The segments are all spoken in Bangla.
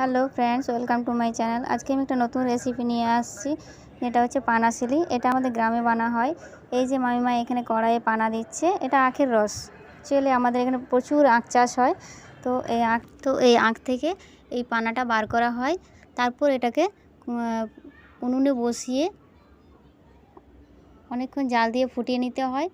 Hello friends, welcome to my channel. আজকে আমি একটা নতুন রেসিপি নিয়ে আসছি, যেটা হচ্ছে পানাশিলি। এটা আমাদের গ্রামে বানা হয়। এই যে মামিমা এখানে কড়াইয়ে পানা দিচ্ছে, এটা আখের রস। অ্যাকচুয়ালি আমাদের এখানে প্রচুর আখ চাষ হয়। এই আখ থেকে এই পানাটা বার করা হয়। তারপর এটাকে উনুনে বসিয়ে অনেকক্ষণ জাল দিয়ে ফুটিয়ে নিতে হয়।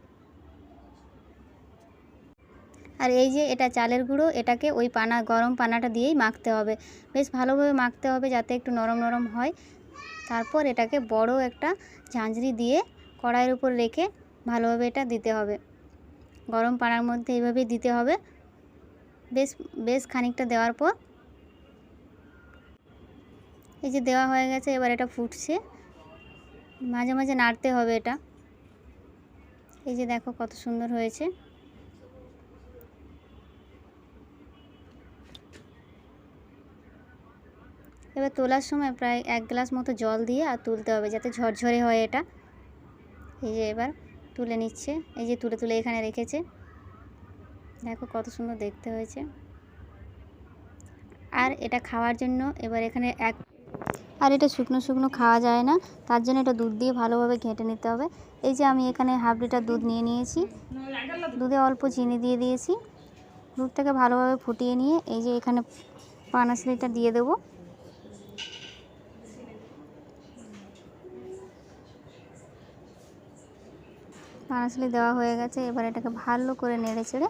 আর এই যে এটা চালের গুঁড়ো, এটাকে ওই গরম পানাটা দিয়েই মাখতে হবে। বেশ ভালোভাবে মাখতে হবে যাতে একটু নরম নরম হয়। তারপর এটাকে বড় একটা ঝাঁঝরি দিয়ে কড়াইয়ের উপর রেখে ভালোভাবে এটা দিতে হবে। গরম পানার মধ্যে এইভাবেই দিতে হবে। বেশ খানিকটা দেওয়ার পর এই যে দেওয়া হয়ে গেছে। এবার এটা ফুটছে, মাঝে মাঝে নাড়তে হবে এটা। এই যে দেখো কত সুন্দর হয়েছে। এবার তোলার সময় প্রায় 1 গ্লাস মতো জল দিয়ে আর তুলতে হবে, যাতে ঝরঝরে হয় এটা। এই যে এবার তুলে নিচ্ছে, এই যে তুলে তুলে এখানে রেখেছে। দেখো কত সুন্দর দেখতে হয়েছে। আর এটা খাওয়ার জন্য এবার এখানে আর এটা শুকনো শুকনো খাওয়া যায় না, তার জন্য এটা দুধ দিয়ে ভালোভাবে ঘেঁটে নিতে হবে। এই যে আমি এখানে হাফ লিটার দুধ নিয়ে নিয়েছি। দুধে অল্প চিনি দিয়ে দিয়েছি। দুধটাকে ভালোভাবে ফুটিয়ে নিয়ে এই যে এখানে পানাশিলিটা দিয়ে দেবো। পানাশিলি দেওয়া হয়ে গেছে। এবার এটাকে ভালো করে নেড়ে চেড়ে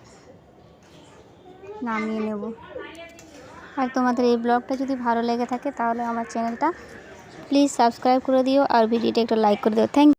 নামিয়ে নেব। আর তোমাদের এই ব্লগটা যদি ভালো লেগে থাকে তাহলে আমার চ্যানেলটা প্লিজ সাবস্ক্রাইব করে দিও আর ভিডিওটা একটা লাইক করে দিও। থ্যাংক